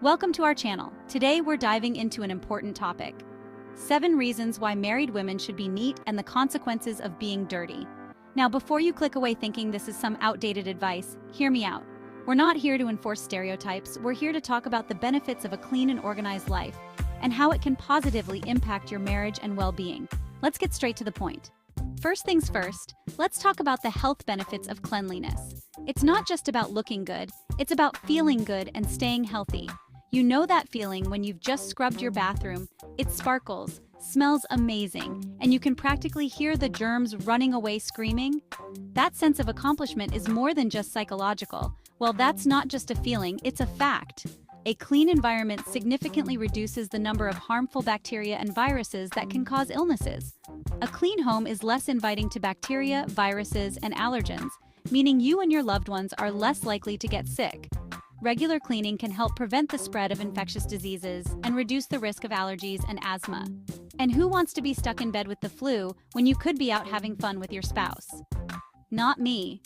Welcome to our channel. Today we're diving into an important topic. 7 reasons why married women should be neat and the consequences of being dirty. Now, before you click away thinking this is some outdated advice, hear me out. We're not here to enforce stereotypes, we're here to talk about the benefits of a clean and organized life, and how it can positively impact your marriage and well-being. Let's get straight to the point. First things first, let's talk about the health benefits of cleanliness. It's not just about looking good, it's about feeling good and staying healthy. You know that feeling when you've just scrubbed your bathroom, it sparkles, smells amazing, and you can practically hear the germs running away screaming? That sense of accomplishment is more than just psychological. Well, that's not just a feeling, it's a fact. A clean environment significantly reduces the number of harmful bacteria and viruses that can cause illnesses. A clean home is less inviting to bacteria, viruses, and allergens, meaning you and your loved ones are less likely to get sick. Regular cleaning can help prevent the spread of infectious diseases and reduce the risk of allergies and asthma. And who wants to be stuck in bed with the flu when you could be out having fun with your spouse? Not me.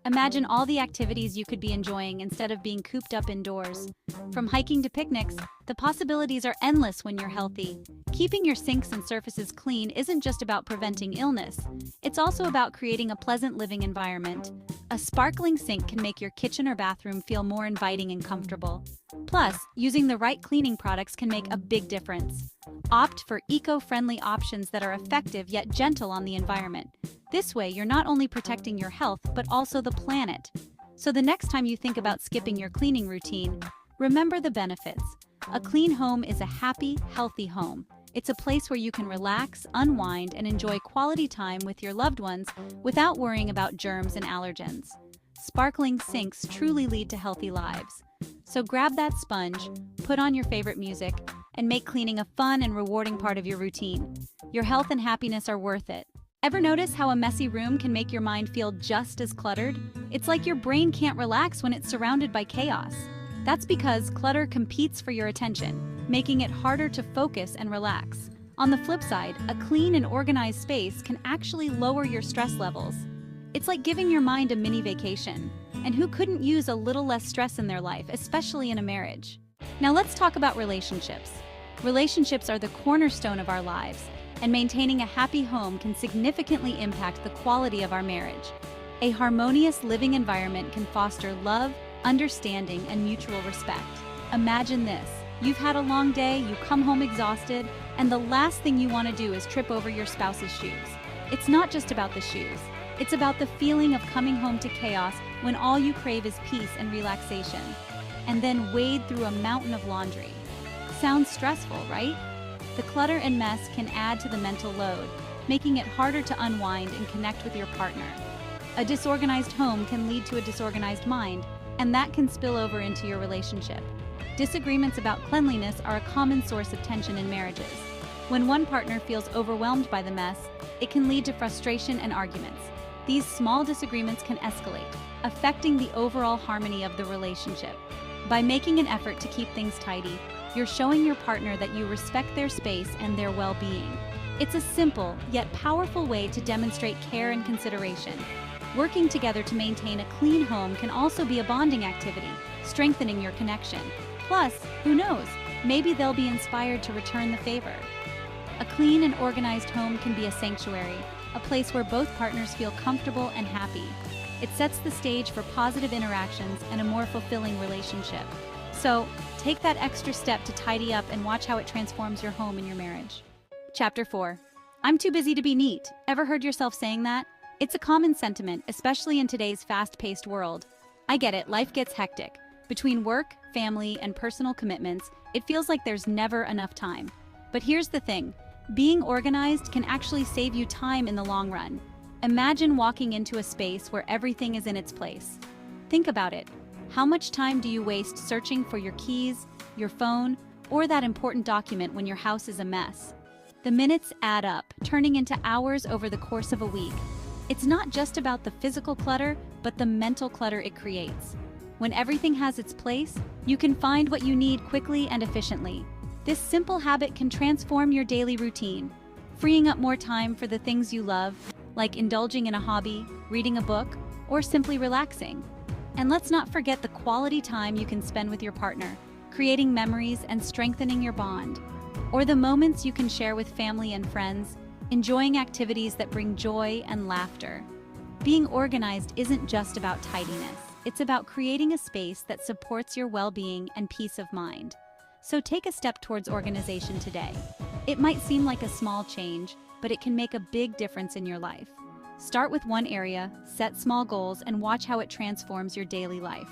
Imagine all the activities you could be enjoying instead of being cooped up indoors. From hiking to picnics, the possibilities are endless when you're healthy. Keeping your sinks and surfaces clean isn't just about preventing illness. It's also about creating a pleasant living environment. A sparkling sink can make your kitchen or bathroom feel more inviting and comfortable. Plus, using the right cleaning products can make a big difference. Opt for eco-friendly options that are effective yet gentle on the environment. This way, you're not only protecting your health, but also the planet. So the next time you think about skipping your cleaning routine, remember the benefits. A clean home is a happy, healthy home. It's a place where you can relax, unwind, and enjoy quality time with your loved ones without worrying about germs and allergens. Sparkling sinks truly lead to healthy lives. So grab that sponge, put on your favorite music, and make cleaning a fun and rewarding part of your routine. Your health and happiness are worth it. Ever notice how a messy room can make your mind feel just as cluttered? It's like your brain can't relax when it's surrounded by chaos. That's because clutter competes for your attention, making it harder to focus and relax. On the flip side, a clean and organized space can actually lower your stress levels. It's like giving your mind a mini vacation. And who couldn't use a little less stress in their life, especially in a marriage? Now let's talk about relationships. Relationships are the cornerstone of our lives, and maintaining a happy home can significantly impact the quality of our marriage. A harmonious living environment can foster love, understanding, and mutual respect. Imagine this. You've had a long day, you come home exhausted, and the last thing you want to do is trip over your spouse's shoes. It's not just about the shoes. It's about the feeling of coming home to chaos when all you crave is peace and relaxation. And then wade through a mountain of laundry. Sounds stressful, right? The clutter and mess can add to the mental load, making it harder to unwind and connect with your partner. A disorganized home can lead to a disorganized mind, and that can spill over into your relationship. Disagreements about cleanliness are a common source of tension in marriages. When one partner feels overwhelmed by the mess, it can lead to frustration and arguments. These small disagreements can escalate, affecting the overall harmony of the relationship. By making an effort to keep things tidy, you're showing your partner that you respect their space and their well-being. It's a simple, yet powerful way to demonstrate care and consideration. Working together to maintain a clean home can also be a bonding activity, strengthening your connection. Plus, who knows, maybe they'll be inspired to return the favor. A clean and organized home can be a sanctuary, a place where both partners feel comfortable and happy. It sets the stage for positive interactions and a more fulfilling relationship. So, take that extra step to tidy up and watch how it transforms your home and your marriage. Chapter 4. I'm too busy to be neat. Ever heard yourself saying that? It's a common sentiment, especially in today's fast-paced world. I get it, life gets hectic. Between work, family, and personal commitments, it feels like there's never enough time. But here's the thing. Being organized can actually save you time in the long run. Imagine walking into a space where everything is in its place. Think about it. How much time do you waste searching for your keys, your phone, or that important document when your house is a mess? The minutes add up, turning into hours over the course of a week. It's not just about the physical clutter, but the mental clutter it creates. When everything has its place, you can find what you need quickly and efficiently. This simple habit can transform your daily routine, freeing up more time for the things you love, like indulging in a hobby, reading a book, or simply relaxing. And let's not forget the quality time you can spend with your partner. creating memories and strengthening your bond. Or the moments you can share with family and friends, enjoying activities that bring joy and laughter. Being organized isn't just about tidiness. It's about creating a space that supports your well-being and peace of mind. So take a step towards organization today. It might seem like a small change, but it can make a big difference in your life. Start with one area, set small goals, and watch how it transforms your daily life.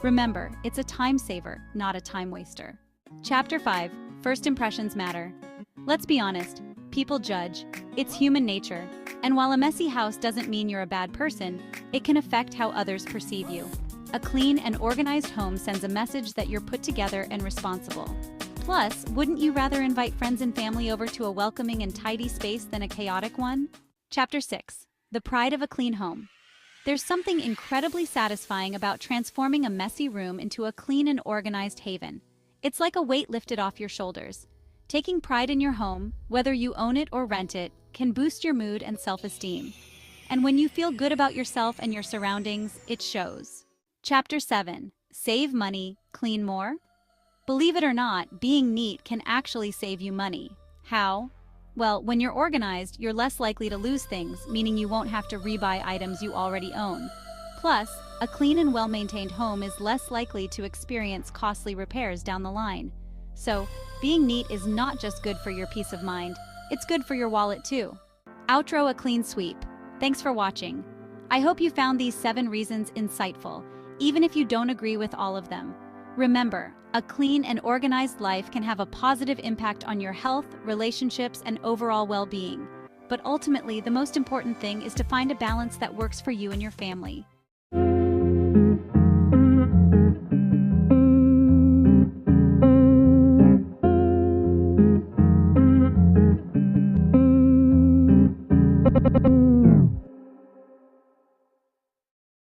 Remember, it's a time saver, not a time waster. Chapter 5. First impressions matter. Let's be honest, people judge. It's human nature. And while a messy house doesn't mean you're a bad person, it can affect how others perceive you. A clean and organized home sends a message that you're put together and responsible. Plus, wouldn't you rather invite friends and family over to a welcoming and tidy space than a chaotic one? Chapter 6. The pride of a clean home. There's something incredibly satisfying about transforming a messy room into a clean and organized haven. It's like a weight lifted off your shoulders. Taking pride in your home, whether you own it or rent it, can boost your mood and self-esteem. And when you feel good about yourself and your surroundings, it shows. Chapter 7. Save money, clean more. Believe it or not, being neat can actually save you money. How? Well, when you're organized, you're less likely to lose things, meaning you won't have to rebuy items you already own. Plus, a clean and well-maintained home is less likely to experience costly repairs down the line. So, being neat is not just good for your peace of mind, it's good for your wallet too. Outro: a clean sweep. Thanks for watching. I hope you found these 7 reasons insightful, even if you don't agree with all of them. Remember, a clean and organized life can have a positive impact on your health, relationships, and overall well-being. But ultimately, the most important thing is to find a balance that works for you and your family.